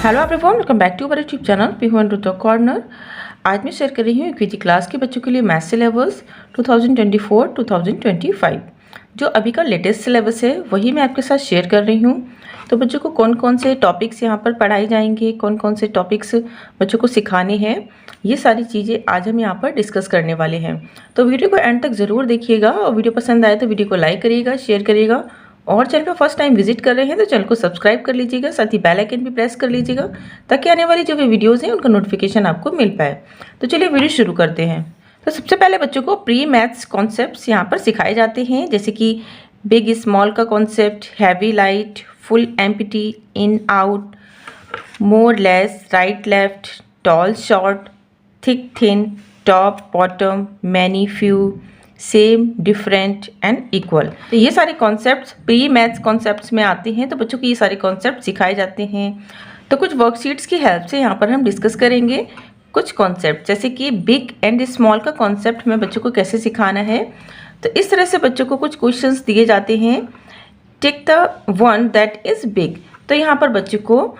Hello everyone, welcome back to our YouTube channel Peehu to the corner. आज मैं share कर रही हूँ यूकेजी क्लास के बच्चों के लिए मैथ सिलेबस 2024-2025 जो अभी का लेटेस्ट सिलेबस है वही मैं आपके साथ शेयर कर रही हूँ। तो बच्चों को कौन कौन से टॉपिक्स यहाँ पर पढ़ाए जाएंगे, कौन कौन से टॉपिक्स बच्चों को सिखाने हैं, ये सारी चीज़ें आज हम यहाँ पर डिस्कस करने वाले हैं। तो वीडियो को एंड तक ज़रूर देखिएगा और वीडियो पसंद आए तो वीडियो को लाइक करिएगा, शेयर करिएगा और चैनल पर फर्स्ट टाइम विजिट कर रहे हैं तो चैनल को सब्सक्राइब कर लीजिएगा, साथ ही बेल आइकन भी प्रेस कर लीजिएगा ताकि आने वाली जो भी वीडियोस हैं उनका नोटिफिकेशन आपको मिल पाए। तो चलिए वीडियो शुरू करते हैं। तो सबसे पहले बच्चों को प्री मैथ्स कॉन्सेप्ट्स यहाँ पर सिखाए जाते हैं, जैसे कि बिग स्मॉल का concept, heavy light, full empty, in out, more less, right left, tall short, thick thin, top bottom, many few, same, different and equal. तो ये सारे कॉन्सेप्ट्स प्री मैथ्स कॉन्सेप्ट्स में आते हैं, तो बच्चों को ये सारे कॉन्सेप्ट सिखाए जाते हैं। तो कुछ वर्कशीट्स की हेल्प से यहाँ पर हम डिस्कस करेंगे कुछ कॉन्सेप्ट, जैसे कि बिग एंड स्मॉल का कॉन्सेप्ट में बच्चों को कैसे सिखाना है। तो इस तरह से बच्चों को कुछ क्वेश्चंस दिए जाते हैं, tick the one that is big. तो यहाँ पर बच्चों को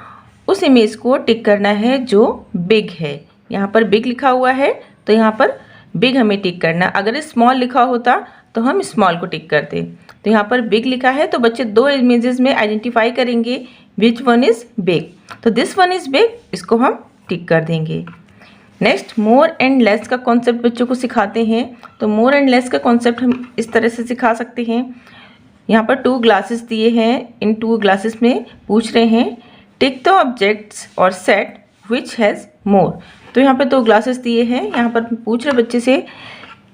उस इमेज को टिक करना है जो बिग है। यहाँ पर बिग लिखा हुआ है तो यहाँ पर बिग हमें टिक करना। अगर स्मॉल लिखा होता तो हम स्मॉल को टिक करते। तो यहाँ पर बिग लिखा है तो बच्चे दो इमेजेस में आइडेंटिफाई करेंगे विच वन इज़ बिग। तो दिस वन इज़ बिग, इसको हम टिक कर देंगे। नेक्स्ट मोर एंड लेस का कॉन्सेप्ट बच्चों को सिखाते हैं। तो मोर एंड लेस का कॉन्सेप्ट हम इस तरह से सिखा सकते हैं। यहाँ पर 2 ग्लासेस दिए हैं, इन 2 ग्लासेस में पूछ रहे हैं टिक द ऑब्जेक्ट्स और सेट विच हैज़ मोर। तो यहाँ पे 2 ग्लासेस दिए हैं, यहाँ पर पूछ रहे बच्चे से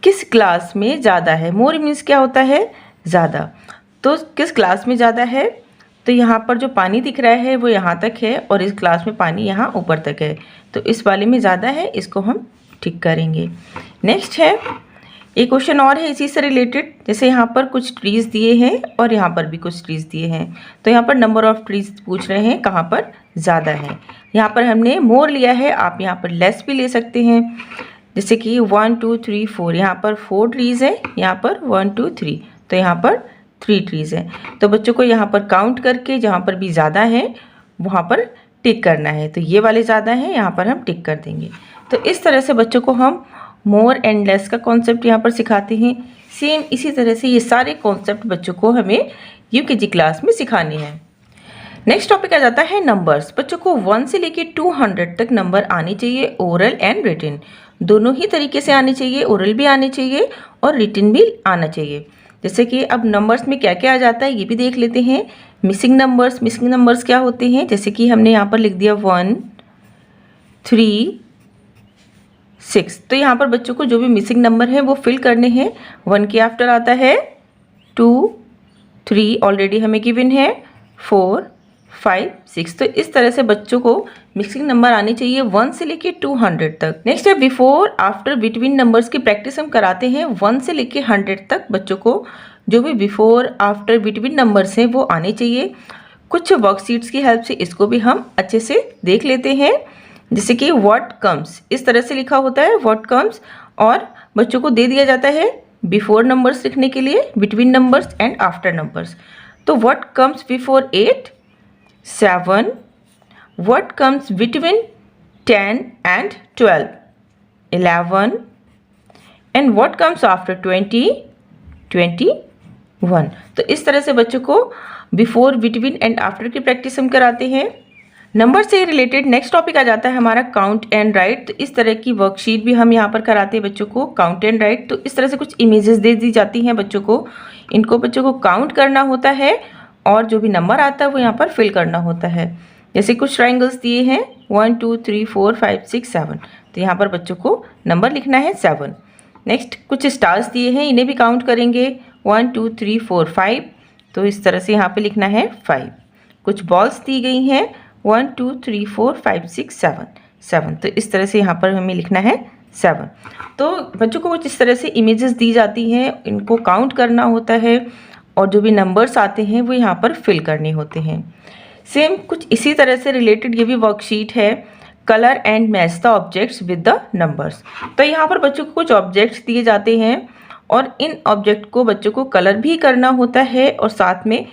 किस ग्लास में ज़्यादा है। मोर मीन्स क्या होता है, ज़्यादा। तो किस ग्लास में ज़्यादा है, तो यहाँ पर जो पानी दिख रहा है वो यहाँ तक है और इस ग्लास में पानी यहाँ ऊपर तक है, तो इस वाले में ज़्यादा है, इसको हम ठीक करेंगे। नेक्स्ट है एक क्वेश्चन और है इसी से रिलेटेड, जैसे यहाँ पर कुछ ट्रीज़ दिए हैं और यहाँ पर भी कुछ ट्रीज़ दिए हैं। तो यहाँ पर नंबर ऑफ़ ट्रीज़ पूछ रहे हैं कहाँ पर ज़्यादा है। यहाँ पर हमने मोर लिया है, आप यहाँ पर लेस भी ले सकते हैं, जैसे कि 1 2 3 4। यहाँ पर 4 ट्रीज़ है, यहाँ पर 1 2 3, तो यहाँ पर 3 ट्रीज़ है। तो बच्चों को यहाँ पर काउंट करके जहाँ पर भी ज़्यादा है वहाँ पर टिक करना है। तो ये वाले ज़्यादा है, यहाँ पर हम टिक कर देंगे। तो इस तरह से बच्चों को हम मोर एंड लेस का कॉन्सेप्ट यहाँ पर सिखाते हैं। सेम इसी तरह से ये सारे कॉन्सेप्ट बच्चों को हमें यूकेजी क्लास में सिखाने हैं। नेक्स्ट टॉपिक आ जाता है नंबर्स। बच्चों को 1 से लेके 200 तक नंबर आने चाहिए, ओरल एंड रिटन दोनों ही तरीके से आने चाहिए। ओरल भी आने चाहिए और रिटन भी आना चाहिए। जैसे कि अब नंबर्स में क्या क्या आ जाता है ये भी देख लेते हैं। मिसिंग नंबर्स क्या होते हैं, जैसे कि हमने यहाँ पर लिख दिया 1 3 6। तो यहाँ पर बच्चों को जो भी मिसिंग नंबर है वो फिल करने हैं। 1 के आफ्टर आता है 2 3 ऑलरेडी हमें गिवन है, 4 5 6। तो इस तरह से बच्चों को मिक्सिंग नंबर आने चाहिए 1 से लेके 200 तक। नेक्स्ट है बिफोर आफ्टर बिटवीन नंबर्स की प्रैक्टिस हम कराते हैं 1 से लेके 100 तक। बच्चों को जो भी बिफोर आफ्टर बिटवीन नंबर्स हैं वो आने चाहिए। कुछ वर्कशीट्स की हेल्प से इसको भी हम अच्छे से देख लेते हैं, जैसे कि व्हाट कम्स, इस तरह से लिखा होता है व्हाट कम्स, और बच्चों को दे दिया जाता है बिफोर नंबर्स लिखने के लिए, between numbers and after numbers. तो what comes before 8 7, what comes between 10 and 12 11, and what comes after 20 21। तो इस तरह से बच्चों को बिफोर, बिटवीन एंड आफ्टर की प्रैक्टिस हम कराते हैं। नंबर से रिलेटेड नेक्स्ट टॉपिक आ जाता है हमारा काउंट एंड राइट। तो इस तरह की वर्कशीट भी हम यहाँ पर कराते हैं बच्चों को, काउंट एंड राइट। तो इस तरह से कुछ इमेजेस दे दी जाती हैं बच्चों को, इनको बच्चों को काउंट करना होता है और जो भी नंबर आता है वो यहाँ पर फिल करना होता है। जैसे कुछ ट्राइंगल्स दिए हैं 1 2 3 4 5 6 7, तो यहाँ पर बच्चों को नंबर लिखना है 7। नेक्स्ट कुछ स्टार्स दिए हैं, इन्हें भी काउंट करेंगे 1 2 3 4 5, तो इस तरह से यहाँ पर लिखना है 5। कुछ बॉल्स दी गई हैं 1 2 3 4 5 6 7, तो इस तरह से यहाँ पर हमें लिखना है 7। तो बच्चों को कुछ इस तरह से इमेजेस दी जाती हैं, इनको काउंट करना होता है और जो भी नंबर्स आते हैं वो यहाँ पर फिल करने होते हैं। सेम कुछ इसी तरह से रिलेटेड ये भी वर्कशीट है, colour and match the objects with the numbers. तो यहाँ पर बच्चों को कुछ ऑब्जेक्ट्स दिए जाते हैं और इन ऑब्जेक्ट को बच्चों को कलर भी करना होता है और साथ में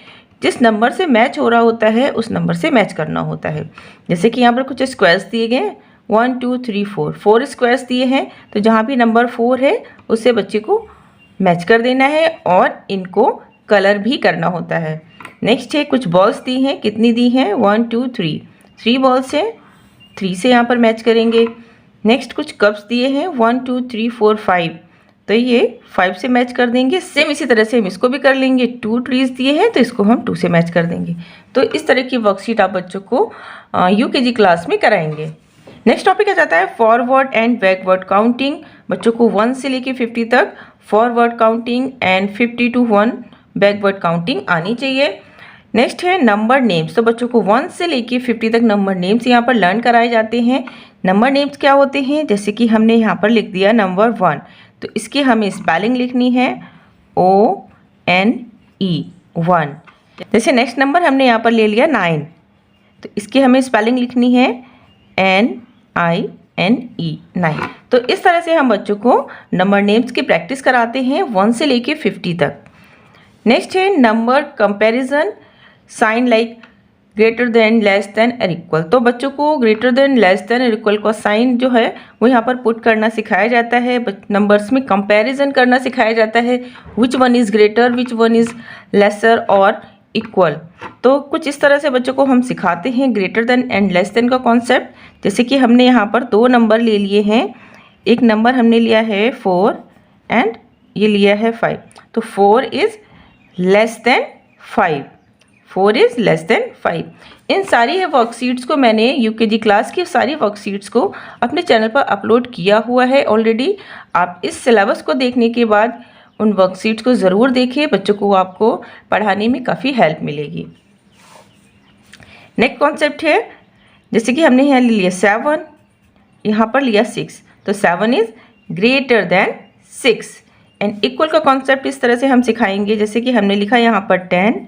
जिस नंबर से मैच हो रहा होता है उस नंबर से मैच करना होता है। जैसे कि यहाँ पर कुछ स्क्वायर्स दिए गए 1 2 3 4, 4 स्क्वायर्स दिए हैं, तो जहाँ भी नंबर 4 है उससे बच्चे को मैच कर देना है और इनको कलर भी करना होता है। नेक्स्ट है कुछ बॉल्स दी हैं, कितनी दी हैं 1 2 3, 3 बॉल्स हैं, 3 से यहाँ पर मैच करेंगे। नेक्स्ट कुछ कप्स दिए हैं 1 2 3 4 5, तो ये 5 से मैच कर देंगे। सेम इसी तरह से हम इसको भी कर लेंगे। 2 ट्रीज दिए हैं तो इसको हम 2 से मैच कर देंगे। तो इस तरह की वर्कशीट आप बच्चों को यूकेजी क्लास में कराएंगे। नेक्स्ट टॉपिक आ जाता है फॉरवर्ड एंड बैकवर्ड काउंटिंग। बच्चों को 1 से लेके 50 तक forward counting and 50 to 1 backward counting आनी चाहिए। नेक्स्ट है नंबर नेम्स। तो बच्चों को 1 से लेके 50 तक नंबर नेम्स यहाँ पर लर्न कराए जाते हैं। नंबर नेम्स क्या होते हैं, जैसे कि हमने यहाँ पर लिख दिया नंबर 1, तो इसकी हमें स्पेलिंग लिखनी है ONE 1। जैसे नेक्स्ट नंबर हमने यहाँ पर ले लिया 9, तो इसकी हमें स्पेलिंग लिखनी है NINE 9। तो इस तरह से हम बच्चों को नंबर नेम्स की प्रैक्टिस कराते हैं 1 से लेके 50 तक। नेक्स्ट है number comparison, sign like greater than, less than और इक्वल। तो बच्चों को ग्रेटर देन, लेस देन और इक्वल का साइन जो है वो यहाँ पर पुट करना सिखाया जाता है। नंबर्स में कंपैरिजन करना सिखाया जाता है, which one is greater, which one is laser और इक्वल। तो कुछ इस तरह से बच्चों को हम सिखाते हैं greater than and less than का कॉन्सेप्ट। जैसे कि हमने यहाँ पर 2 नंबर ले लिए हैं, एक नंबर हमने लिया है 4 एंड ये लिया है 5, तो 4 is less than 5, 4 is less than 5। इन सारी वर्कशीट्स को मैंने यूकेजी क्लास की सारी वर्कशीट्स को अपने चैनल पर अपलोड किया हुआ है ऑलरेडी। आप इस सिलेबस को देखने के बाद उन वर्कशीट्स को ज़रूर देखिए, बच्चों को आपको पढ़ाने में काफ़ी हेल्प मिलेगी। नेक्स्ट कॉन्सेप्ट है, जैसे कि हमने यहाँ लिया 7, यहाँ पर लिया 6, तो 7 is greater than 6 and equal का कॉन्सेप्ट इस तरह से हम सिखाएंगे। जैसे कि हमने लिखा यहाँ पर 10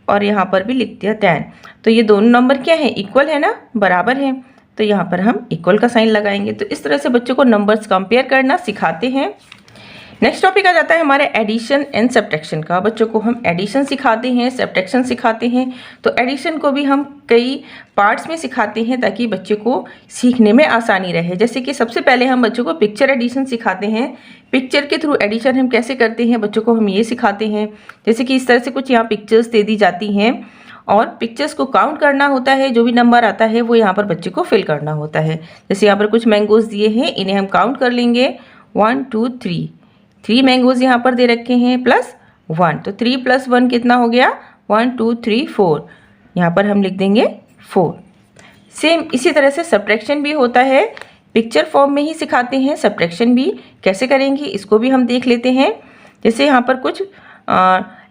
और यहाँ पर भी लिख दिया 10, तो ये दोनों नंबर क्या है, इक्वल है ना, बराबर हैं, तो यहाँ पर हम इक्वल का साइन लगाएंगे। तो इस तरह से बच्चों को नंबर्स कंपेयर करना सिखाते हैं। नेक्स्ट टॉपिक आ जाता है हमारे एडिशन एंड सब्ट्रैक्शन का। बच्चों को हम एडिशन सिखाते हैं, सब्ट्रैक्शन सिखाते हैं। तो एडिशन को भी हम कई पार्ट्स में सिखाते हैं ताकि बच्चे को सीखने में आसानी रहे। जैसे कि सबसे पहले हम बच्चों को पिक्चर एडिशन सिखाते हैं। पिक्चर के थ्रू एडिशन हम कैसे करते हैं बच्चों को हम ये सिखाते हैं। जैसे कि इस तरह से कुछ यहाँ पिक्चर्स दे दी जाती हैं और पिक्चर्स को काउंट करना होता है, जो भी नंबर आता है वो यहाँ पर बच्चे को फिल करना होता है। जैसे यहाँ पर कुछ मैंगोज दिए हैं, इन्हें हम काउंट कर लेंगे 1 2 3, 3 मैंगोज यहाँ पर दे रखे हैं प्लस 1, तो 3 + 1 कितना हो गया 1 2 3 4, यहाँ पर हम लिख देंगे 4। सेम इसी तरह से सब्ट्रैक्शन भी होता है, पिक्चर फॉर्म में ही सिखाते हैं। सब्ट्रैक्शन भी कैसे करेंगे इसको भी हम देख लेते हैं। जैसे यहाँ पर कुछ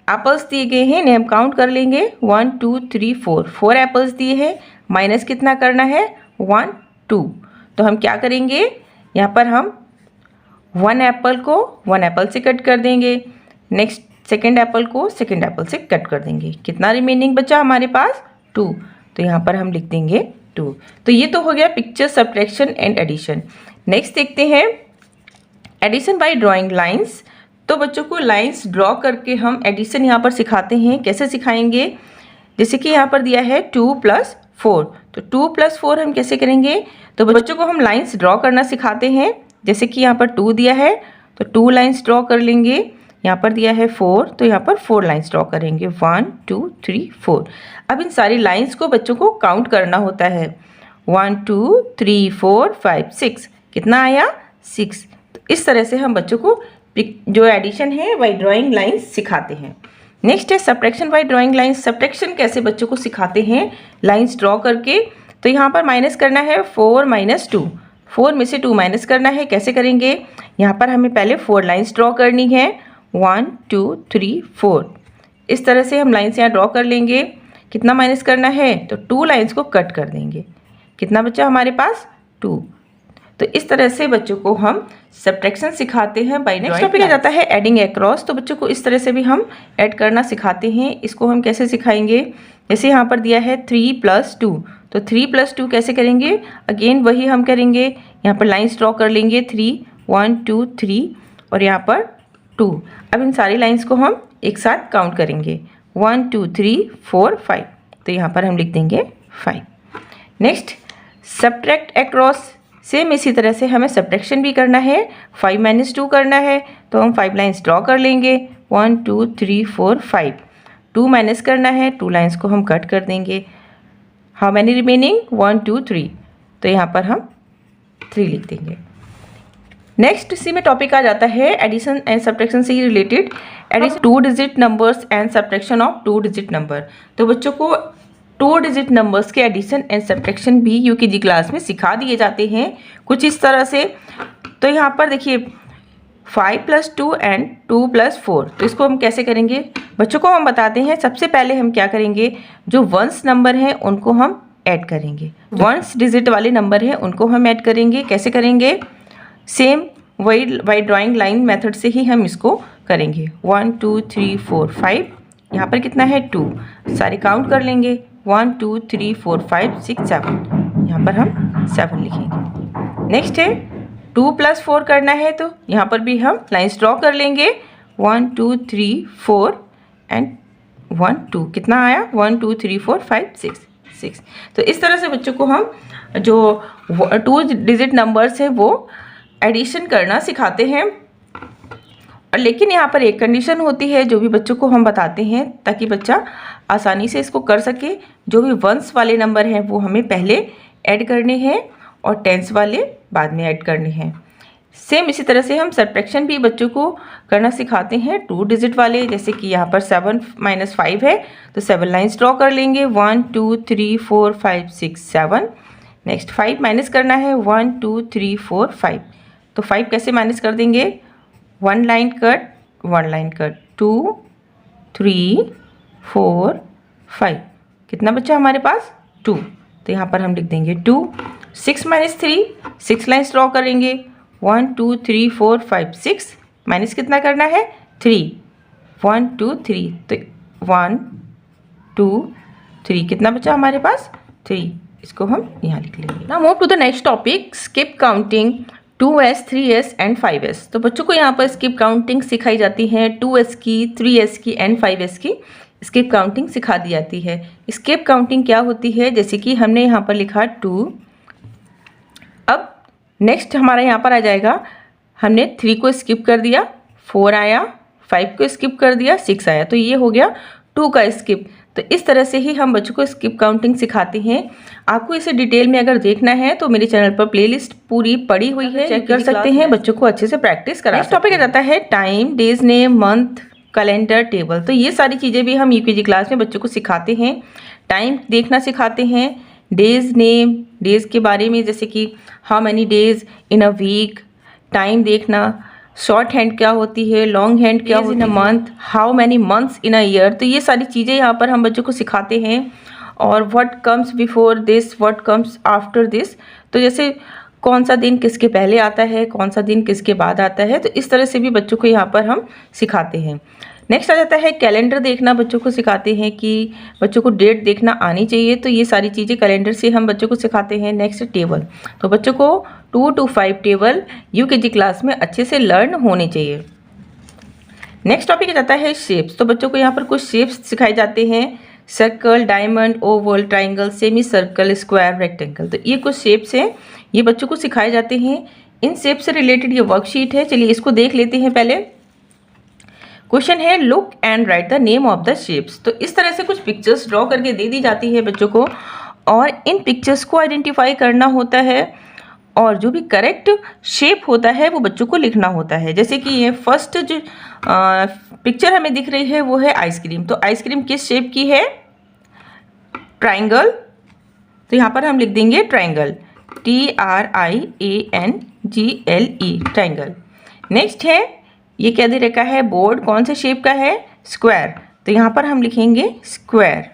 एप्पल्स दिए गए हैं, इन्हें हम काउंट कर लेंगे 1 2 3 4, 4 एप्पल्स दिए हैं, माइनस कितना करना है 1 2, तो हम क्या करेंगे यहाँ पर हम 1 एप्पल को 1 एप्पल से कट कर देंगे, नेक्स्ट सेकेंड एप्पल को सेकेंड एप्पल से कट कर देंगे। कितना रिमेनिंग बचा हमारे पास 2, तो यहाँ पर हम लिख देंगे 2। तो ये तो हो गया picture subtraction and addition. Next देखते हैं एडिशन बाय ड्राइंग लाइंस। तो बच्चों को लाइंस ड्रॉ करके हम एडिशन यहाँ पर सिखाते हैं। कैसे सिखाएंगे, जैसे कि यहाँ पर दिया है 2 + 4, तो 2 + 4 हम कैसे करेंगे, तो बच्चों को हम लाइंस ड्रॉ करना सिखाते हैं। जैसे कि यहाँ पर 2 दिया है तो 2 लाइंस ड्रॉ कर लेंगे, यहाँ पर दिया है 4 तो यहाँ पर 4 लाइंस ड्रॉ करेंगे 1 2 3 4। अब इन सारी लाइंस को बच्चों को काउंट करना होता है 1 2 3 4 5 6, कितना आया 6। तो इस तरह से हम बच्चों को जो एडिशन है बाय ड्राइंग लाइंस सिखाते हैं। नेक्स्ट है subtraction by drawing lines. Subtraction कैसे बच्चों को सिखाते हैं लाइंस ड्रॉ करके, तो यहाँ पर माइनस करना है 4 - 2, 4 में से 2 माइनस करना है। कैसे करेंगे, यहाँ पर हमें पहले 4 लाइंस ड्रॉ करनी है 1 2 3 4, इस तरह से हम लाइंस यहाँ ड्रॉ कर लेंगे। कितना माइनस करना है, तो 2 लाइंस को कट कर देंगे, कितना बचा हमारे पास 2। तो इस तरह से बच्चों को हम सब्ट्रैक्शन सिखाते हैं बाय नेक्स्ट टॉपिक आ जाता है एडिंग अक्रॉस। तो बच्चों को इस तरह से भी हम ऐड करना सिखाते हैं। इसको हम कैसे सिखाएंगे, जैसे यहाँ पर दिया है 3 + 2, तो 3 + 2 कैसे करेंगे, अगेन वही हम करेंगे। यहाँ पर लाइंस ड्रॉ कर लेंगे 3 1 2 3 और यहाँ पर 2। अब इन सारी लाइंस को हम एक साथ काउंट करेंगे 1 2 3 4 5, तो यहाँ पर हम लिख देंगे 5। नेक्स्ट सब्ट्रैक्ट अक्रॉस, सेम इसी तरह से हमें सब्ट्रैक्शन भी करना है, 5 - 2 करना है, तो हम 5 लाइन्स ड्रॉ कर लेंगे, 1 2 3 4 5। 2 माइनस करना है, 2 लाइन्स को हम कट कर देंगे। हाउ मैनी रिमेनिंग, 1 2 3, तो यहाँ पर हम 3 लिख देंगे। नेक्स्ट इसी में टॉपिक आ जाता है एडिशन एंड सब्ट्रैक्शन से ही related, addition 2 digit numbers and subtraction of 2 digit number. तो बच्चों को 2 डिजिट नंबर्स के एडिशन एंड सब्ट्रैक्शन भी यूकेजी क्लास में सिखा दिए जाते हैं कुछ इस तरह से। तो यहाँ पर देखिए 5 + 2 एंड 2 + 4, तो इसको हम कैसे करेंगे बच्चों को हम बताते हैं। सबसे पहले हम क्या करेंगे, जो वंस नंबर हैं उनको हम ऐड करेंगे, वंस डिजिट वाले नंबर हैं उनको हम ऐड करेंगे। कैसे करेंगे, सेम वही ड्राइंग लाइन मेथड से ही हम इसको करेंगे। 1 2 3 4 5, यहाँ पर कितना है 2, सारे काउंट कर लेंगे, 1 2 3 4 5 6 7, यहाँ पर हम 7 लिखेंगे। नेक्स्ट है 2 + 4 करना है, तो यहाँ पर भी हम लाइन्स ड्रॉ कर लेंगे, 1 2 3 4 एंड 1 2, कितना आया 1 2 3 4 5 6। तो इस तरह से बच्चों को हम जो 2 डिजिट नंबर्स हैं वो एडिशन करना सिखाते हैं। और लेकिन यहाँ पर एक कंडीशन होती है जो भी बच्चों को हम बताते हैं ताकि बच्चा आसानी से इसको कर सके। जो भी वंस वाले नंबर हैं वो हमें पहले ऐड करने हैं और टेंस वाले बाद में ऐड करने हैं। सेम इसी तरह से हम सब्ट्रैक्शन भी बच्चों को करना सिखाते हैं 2 डिजिट वाले, जैसे कि यहाँ पर 7 - 5 है, तो 7 लाइन्स ड्रॉ कर लेंगे, 1 2 3 4 5 6 7। नेक्स्ट 5 माइनस करना है, 1 2 3 4 5, तो 5 कैसे माइनस कर देंगे, 1 लाइन कट 1 लाइन कट, 2 3 4 5, कितना बच्चा हमारे पास 2, तो यहाँ पर हम लिख देंगे 2। 6 - 3, 6 लाइन्स ड्रॉ करेंगे, 1 2 3 4 5 6, माइनस कितना करना है 3, 1 2 3, तो 1 2 3, कितना बचा हमारे पास 3, इसको हम यहाँ लिख लेंगे। Now move to the next topic, skip counting 2s 3s and 5s। तो बच्चों को यहाँ पर स्किप काउंटिंग सिखाई जाती है, 2s की 3s की एंड 5s की स्किप काउंटिंग सिखा दी जाती है। स्किप काउंटिंग क्या होती है, जैसे कि हमने यहाँ पर लिखा 2, अब नेक्स्ट हमारा यहाँ पर आ जाएगा, हमने 3 को स्किप कर दिया, 4 आया, 5 को स्किप कर दिया, 6 आया, तो ये हो गया 2 का स्किप। तो इस तरह से ही हम बच्चों को स्किप काउंटिंग सिखाते हैं। आपको इसे डिटेल में अगर देखना है तो मेरे चैनल पर प्लेलिस्ट पूरी पड़ी हुई है, चेक कर सकते हैं, बच्चों को अच्छे से प्रैक्टिस करा। नेक्स्ट टॉपिक आ जाता है time, days name, month, calendar, table. तो ये सारी चीज़ें भी हम यूकेजी क्लास में बच्चों को सिखाते हैं। टाइम देखना सिखाते हैं, डेज नेम, डेज के बारे में, जैसे कि how many days in a week, time देखना, शॉर्ट हैंड क्या होती है, लॉन्ग हैंड क्या होती है, month, how many months in a year. तो ये सारी चीज़ें यहाँ पर हम बच्चों को सिखाते हैं। और what comes before this, what comes after this, तो जैसे कौन सा दिन किसके पहले आता है, कौन सा दिन किसके बाद आता है, तो इस तरह से भी बच्चों को यहाँ पर हम सिखाते हैं। नेक्स्ट आ जाता है कैलेंडर देखना, बच्चों को सिखाते हैं कि बच्चों को डेट देखना आनी चाहिए, तो ये सारी चीज़ें कैलेंडर से हम बच्चों को सिखाते हैं। नेक्स्ट टेबल, तो बच्चों को 2 to 5 टेबल यूकेजी क्लास में अच्छे से लर्न होने चाहिए। नेक्स्ट टॉपिक आ जाता है शेप्स। तो बच्चों को यहाँ पर कुछ शेप्स सिखाए जाते हैं, circle, diamond, Oval, triangle, semi circle, square, rectangle. तो ये कुछ शेप्स हैं, ये बच्चों को सिखाए जाते हैं। इन शेप से रिलेटेड ये वर्कशीट है, चलिए इसको देख लेते हैं। पहले क्वेश्चन है look and right the name of the shapes. तो इस तरह से कुछ पिक्चर्स ड्रॉ करके दे दी जाती है बच्चों को, और इन पिक्चर्स को आइडेंटिफाई करना होता है, और जो भी करेक्ट शेप होता है वो बच्चों को लिखना होता है। जैसे कि ये फर्स्ट जो पिक्चर हमें दिख रही है वो है आइसक्रीम। तो आइसक्रीम किस शेप की है, ट्राइंगल, तो यहाँ पर हम लिख देंगे ट्राइंगल, TRIANGLE, ट्राइंगल। नेक्स्ट है, ये क्या दे रखा है, बोर्ड, कौन से शेप का है, स्क्वायर, तो यहाँ पर हम लिखेंगे स्क्वायर।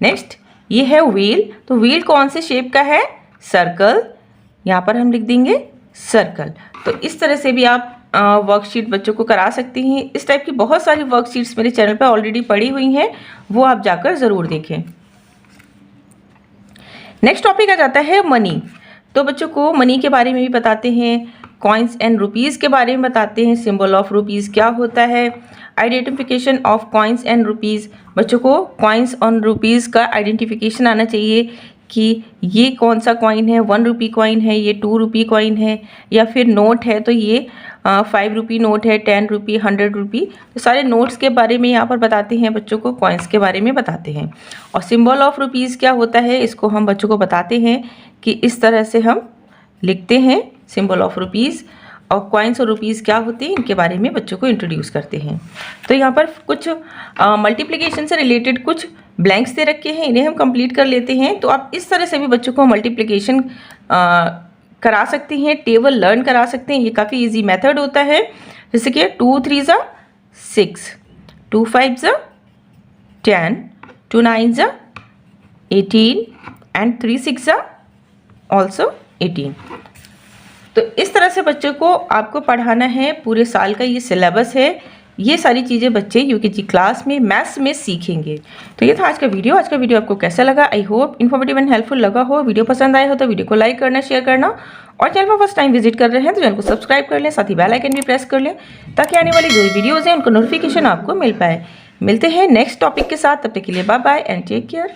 नेक्स्ट ये है व्हील, तो व्हील कौन से शेप का है, सर्कल, यहाँ पर हम लिख देंगे सर्कल। तो इस तरह से भी आप वर्कशीट बच्चों को करा सकती हैं। इस टाइप की बहुत सारी वर्कशीट्स मेरे चैनल पर ऑलरेडी पड़ी हुई हैं, वो आप जाकर ज़रूर देखें। नेक्स्ट टॉपिक आ जाता है मनी। तो बच्चों को मनी के बारे में भी बताते हैं, कॉइन्स एंड रुपीज़ के बारे में बताते हैं, सिंबल ऑफ रुपीज़ क्या होता है, identification of coins and rupees, बच्चों को कॉइन्स और रुपीज़ का आइडेंटिफिकेशन आना चाहिए कि ये कौन सा कॉइन है, 1 रुपी कॉइन है, ये 2 रुपी कॉइन है, या फिर नोट है तो ये 5 रुपी नोट है, 10 रुपी, 100 रुपी। तो सारे नोट्स के बारे में यहाँ पर बताते हैं बच्चों को, कॉइन्स के बारे में बताते हैं। और सिंबल ऑफ रुपीज़ क्या होता है, इसको हम बच्चों को बताते हैं कि इस तरह से हम लिखते हैं सिंबल ऑफ रुपीज़। और कॉइन्स और रुपीज़ क्या होते हैं, इनके बारे में बच्चों को इंट्रोड्यूस करते हैं। तो यहाँ पर कुछ मल्टीप्लिकेशन से रिलेटेड कुछ ब्लैंक्स दे रखे हैं, इन्हें हम कंप्लीट कर लेते हैं। तो आप इस तरह से भी बच्चों को मल्टीप्लिकेशन करा सकते हैं, टेबल लर्न करा सकते हैं। ये काफ़ी इजी मेथड होता है। जैसे कि 2 3 ज़ा 6, 2 5 ज़ा 10, 2 9 ज़ा 18 एंड 3 6 ज़ा ऑल्सो 18। तो इस तरह से बच्चों को आपको पढ़ाना है, पूरे साल का ये सिलेबस है। ये सारी चीज़ें बच्चे यूकेजी क्लास में मैथ्स में सीखेंगे। तो ये था आज का वीडियो। आज का वीडियो आपको कैसा लगा? I hope informative and helpful लगा हो। वीडियो पसंद आया हो तो वीडियो को लाइक करना, शेयर करना, और चैनल पर फर्स्ट टाइम विजिट कर रहे हैं तो चैनल को सब्सक्राइब कर लें, साथ ही बेल आइकन भी प्रेस कर लें ताकि आने वाली जो भी वीडियोज़ हैं उनको नोटिफिकेशन आपको मिल पाए। मिलते हैं नेक्स्ट टॉपिक के साथ, तब तक के लिए bye bye and take care.